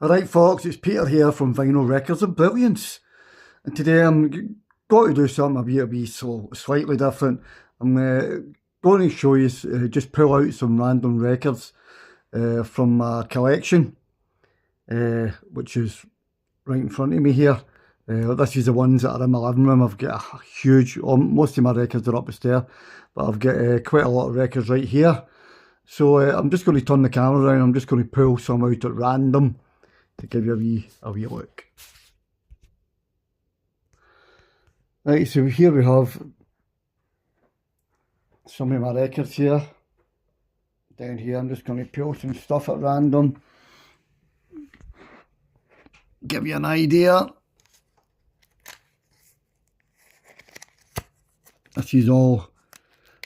Alright folks, it's Peter here from Vinyl Records of Brilliance, and today got to do something a wee so slightly different. I'm going to show you, just pull out some random records from my collection, which is right in front of me here. This is the ones that are in my living room. I've got a huge, most of my records are upstairs, but I've got quite a lot of records right here. So I'm just going to turn the camera around. I'm just going to pull some out at random to give you a wee look. Right, so here we have some of my records here. Down here I'm just going to pull some stuff at random. Give you an idea.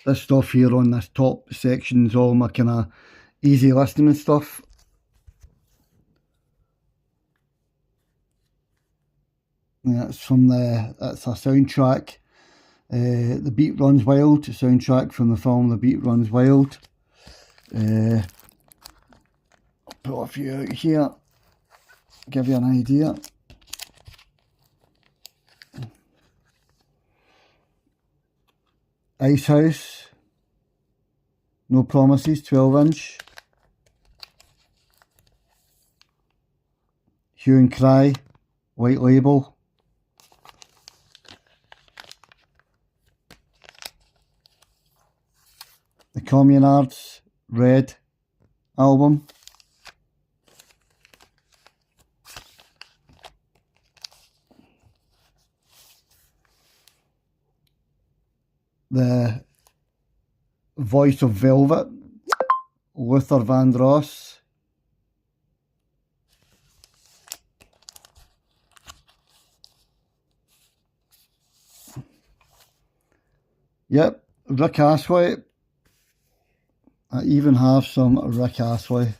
This stuff here on this top section is all my kind of easy listening stuff. That's a soundtrack, The Beat Runs Wild, soundtrack from the film The Beat Runs Wild. I'll put a few out here, give you an idea. Icehouse, No Promises, 12-inch. Hue and Cry, White Label. The Communards, Red album. The Voice of Velvet, Luther Vandross. Yep, Rick Astley. I even have some Rick Astley.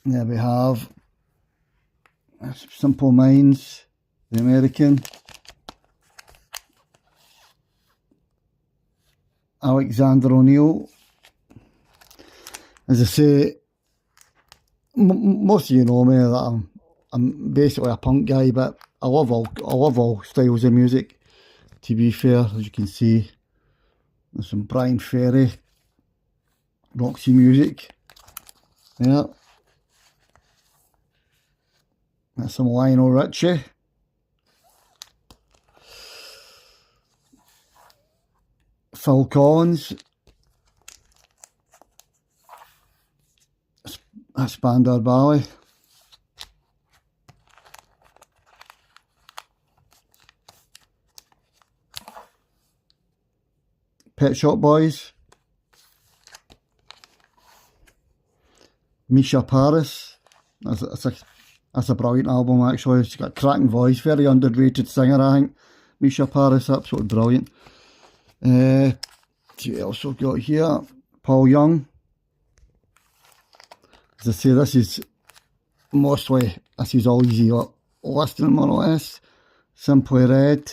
There we have Simple Minds, the American. Alexander O'Neill. As I say, most of you know me that I'm basically a punk guy, but I love all styles of music. To be fair, as you can see, there's some Brian Ferry, Roxy Music. Yeah. That's some Lionel Richie. Phil Collins. That's Spandau Ballet. Pet Shop Boys. Misha Paris. That's a brilliant album actually. She's got a cracking voice, very underrated singer I think. Misha Paris, absolutely brilliant. See what else we've got here. Paul Young. As I say, this is all easy listening more or less. Simply Red.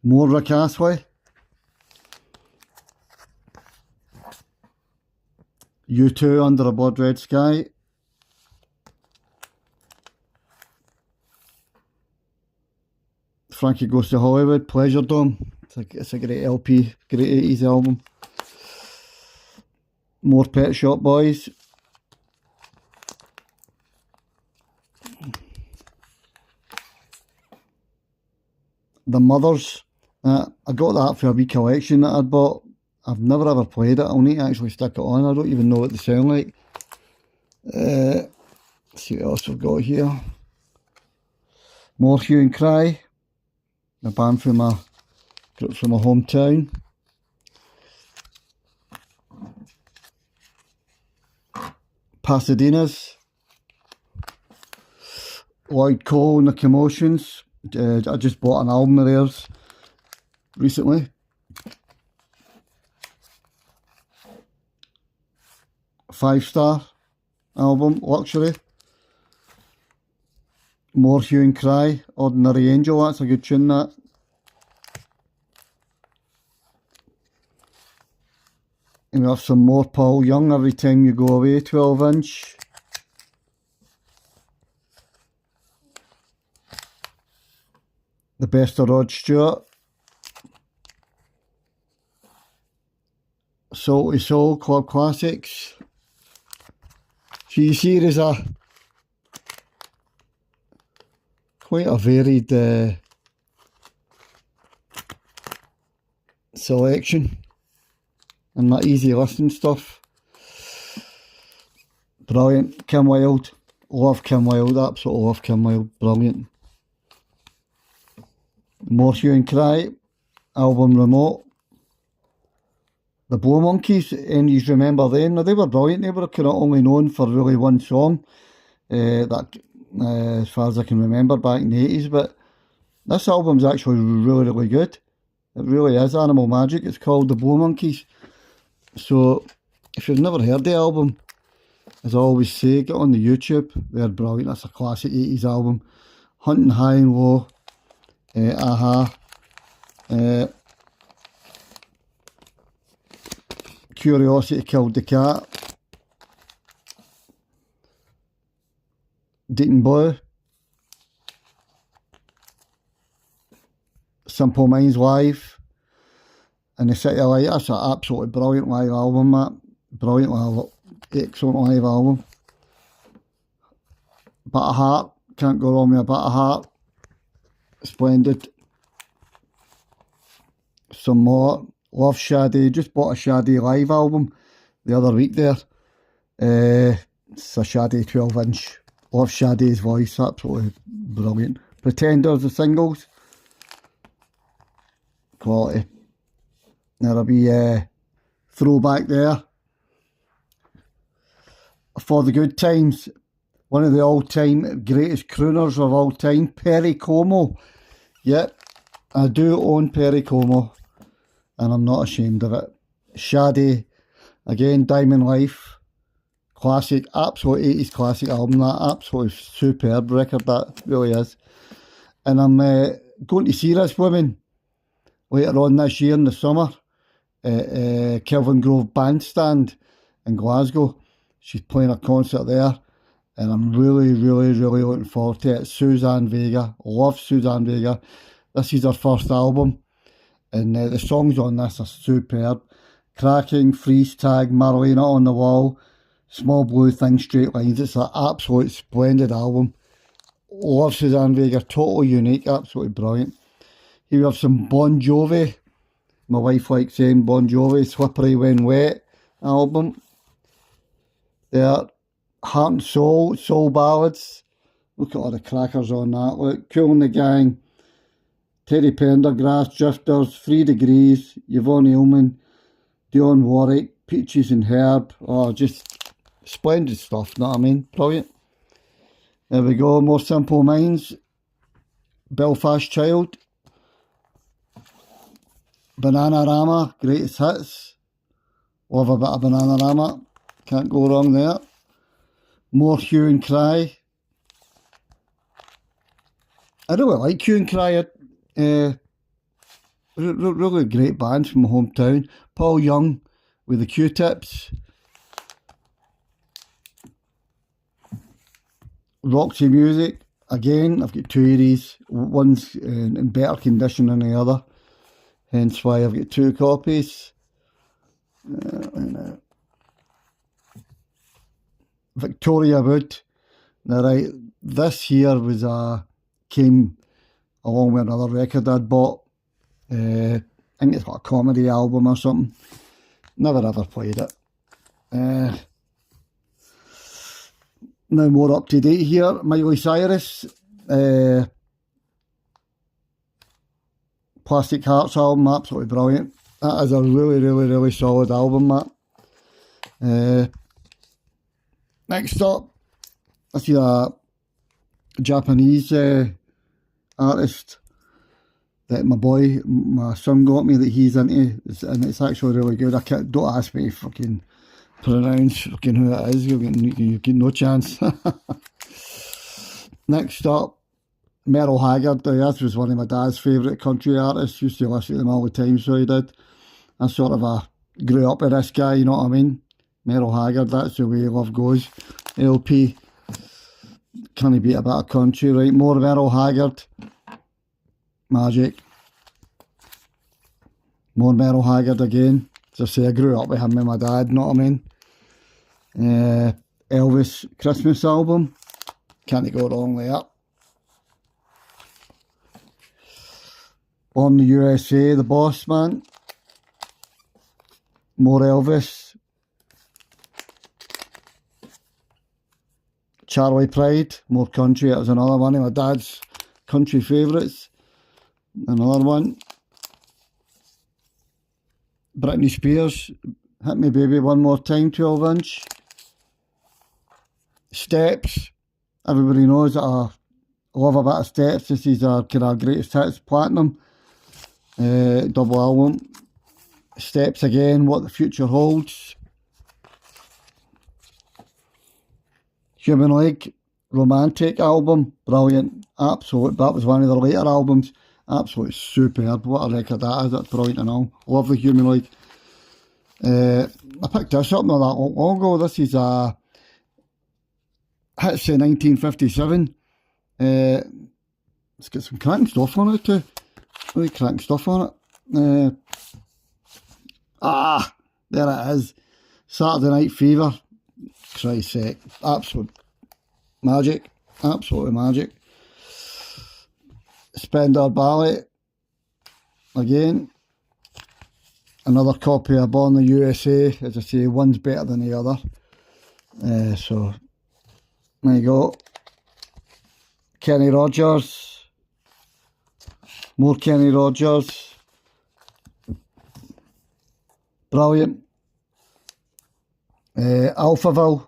More Rick Astley. U2, Under a Blood Red Sky. Frankie Goes to Hollywood, Pleasure Dome. It's a great LP, great 80s album. More Pet Shop Boys. The Mothers. I got that for a wee collection that I'd bought. I've never ever played it. I'll need to actually stick it on. I don't even know what they sound like. Let's see what else we've got here. More Hue and Cry. A band from my hometown. Pasadena's. Lloyd Cole and the Commotions. I just bought an album of theirs recently. Five Star album, Luxury. More Hue and Cry, Ordinary Angel, that's a good tune that. And we have some more Paul Young every time you go away, 12-inch. The Best of Rod Stewart. Salty Soul Club Classics. So you see there's quite a varied selection and my easy listening stuff. Brilliant. Kim Wilde. Love Kim Wilde. Absolutely love Kim Wilde. Brilliant. More Hue and Cry. Album Remote. The Blow Monkeys, and you remember them? Now, they were brilliant. They were kind of only known for really one song, as far as I can remember, back in the 80s. But this album's actually really, really good. It really is. Animal Magic. It's called The Blow Monkeys. So, if you've never heard the album, as I always say, get on the YouTube. They're brilliant. That's a classic 80s album. Hunting High and Low. Aha. Curiosity Killed the Cat. Deacon Blue. Simple Minds Live. And The City of Light. That's an absolutely brilliant live album, Matt. Brilliant live, excellent live album. Bit of Heart. Can't go wrong with a Bit of Heart. Splendid. Some more. Love Shadi. Just bought a Shadi live album the other week there. It's a Shadi 12-inch. Love Shadi's voice. Absolutely brilliant. Pretenders, the singles. Quality. There'll be throwback there. For the Good Times. One of the all-time greatest crooners of all time. Perry Como. Yep. I do own Perry Como. And I'm not ashamed of it. Shadi, again, Diamond Life, classic, absolute 80s classic album, that absolutely superb record, that really is. And I'm going to see this woman later on this year in the summer at Kelvin Grove Bandstand in Glasgow. She's playing a concert there, and I'm really, really, really looking forward to it. Suzanne Vega, love Suzanne Vega. This is her first album. And the songs on this are superb. Cracking, Freeze Tag, Marlena on the Wall, Small Blue Thing, Straight Lines. It's an absolute splendid album. Love Suzanne Vega, totally unique, absolutely brilliant. Here we have some Bon Jovi. My wife likes saying Bon Jovi, Slippery When Wet album. There, Heart and Soul, Soul Ballads. Look at all the crackers on that. Look, Kool and the Gang. Teddy Pendergrass, Drifters, 3 Degrees, Yvonne Elliman, Dionne Warwick, Peaches and Herb. Oh, just splendid stuff, know what I mean? Brilliant. There we go, more Simple Minds. Belfast Child. Bananarama, greatest hits. Love a bit of Bananarama. Can't go wrong there. More Hue and Cry. I really like Hue and Cry. Really great bands from my hometown. Paul Young with the Q-Tips. Roxy Music. Again, I've got 2 of these. One's in better condition than the other. Hence why I've got 2 copies. Victoria Wood. Now right, this here was came along with another record I'd bought. I think it's like a comedy album or something. Never ever played it. Now more up to date here. Miley Cyrus. Plastic Hearts album, absolutely brilliant. That is a really, really, really solid album, that. Next up, I see a Japanese artist that my son got me that he's into, and it's actually really good. Don't ask me to fucking pronounce fucking who it is, you get no chance. Next up, Merle Haggard. This was one of my dad's favourite country artists, used to listen to them all the time, so he did. That's sort of a grew up with this guy, you know what I mean? Merle Haggard, that's the way love goes. LP, can he beat a bit of country, right? More Merle Haggard, Magic. More Merle Haggard again. As I say, I grew up with him and my dad, you know what I mean? Elvis Christmas album, can't go wrong there. Born in the USA, The Boss Man. More Elvis. Charlie Pride, more country, that was another one of my dad's country favourites. Another one. Britney Spears, Hit Me Baby One More Time, 12-inch. Steps, everybody knows that I love a bit of Steps. This is our kind of greatest hits, platinum. Double album. Steps again, What the Future Holds. Human League, Romantic album, brilliant, absolute. That was one of the later albums, absolutely superb. What a record that is, that's brilliant and all. Love the Human League. I picked this up not that long ago. This is a hits in 1957. It's got some cracking stuff on it too. Really cracking stuff on it. There it is. Saturday Night Fever. Christ's sake. Absolute magic. Absolutely magic. Spender Ballet. Again. Another copy of Born in the USA. As I say, one's better than the other. So, there you go. Kenny Rogers. More Kenny Rogers. Brilliant. Alphaville.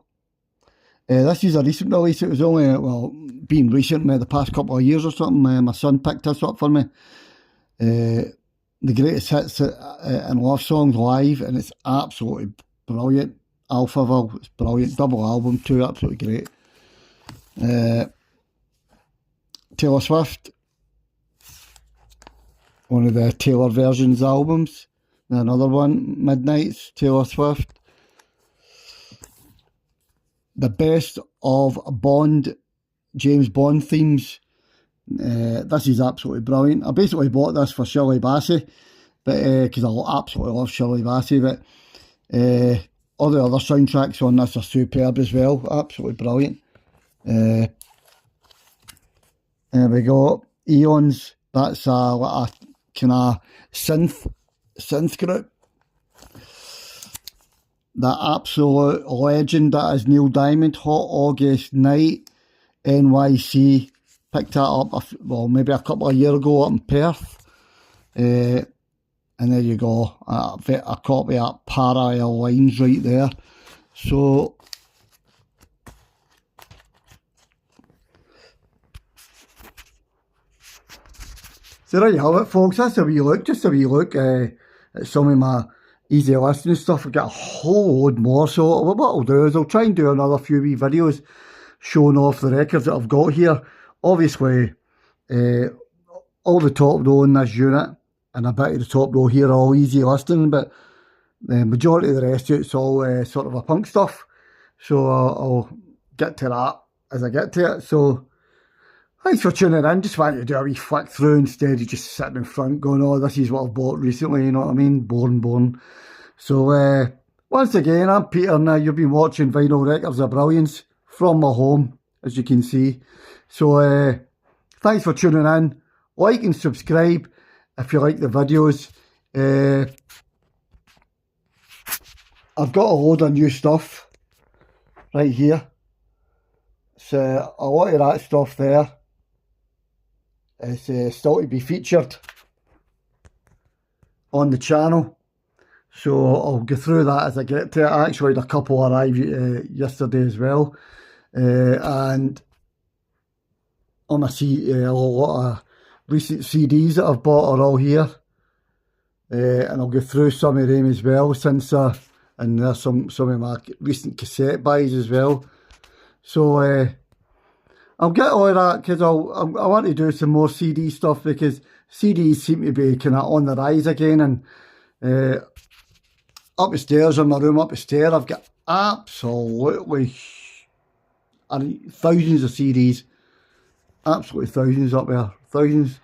This is a recent release. It was only, well, being recent, the past couple of years or something. My son picked this up for me. The greatest hits and love songs live, and it's absolutely brilliant. Alphaville, it's brilliant. Double album too, absolutely great. Taylor Swift. One of the Taylor versions albums. Another one, Midnights, Taylor Swift. The best of Bond, James Bond themes. This is absolutely brilliant. I basically bought this for Shirley Bassey, but because I absolutely love Shirley Bassey, but all the other soundtracks on this are superb as well. Absolutely brilliant. There we go. Eons. That's a kind of synth group. The absolute legend that is Neil Diamond. Hot August Night, NYC. Picked that up, well, maybe a couple of years ago up in Perth. And there you go, a copy of Parallel Lines right there. So, there you have it, folks. That's a wee look, just a wee look at some of my easy listening stuff. I've got a whole load more, so what I'll do is I'll try and do another few wee videos showing off the records that I've got here. Obviously, all the top row in this unit and a bit of the top row here are all easy listening, but the majority of the rest of it's all sort of a punk stuff. So I'll get to that as I get to it. So thanks for tuning in. Just wanted to do a wee flick through instead of just sitting in front going, oh, this is what I've bought recently, you know what I mean? Boring. So once again, I'm Peter now. You've been watching Vinyl Records of Brilliance from my home, as you can see. So thanks for tuning in. Like and subscribe if you like the videos. I've got a load of new stuff right here. So a lot of that stuff there is still to be featured on the channel. So I'll go through that as I get to it. I actually had a couple arrive yesterday as well. And on a lot of recent CDs that I've bought are all here. And I'll go through some of them as well since and there's some of my recent cassette buys as well. So I'll get all of that because I want to do some more CD stuff because CDs seem to be kind of on the rise again, and up the stairs in my room, up the stair, I've got absolutely thousands of CDs. Absolutely thousands up there. Thousands.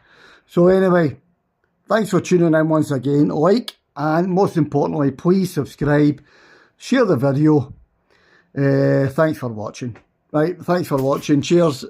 So anyway, thanks for tuning in once again. Like, and most importantly, please subscribe. Share the video. Thanks for watching. Right, thanks for watching. Cheers.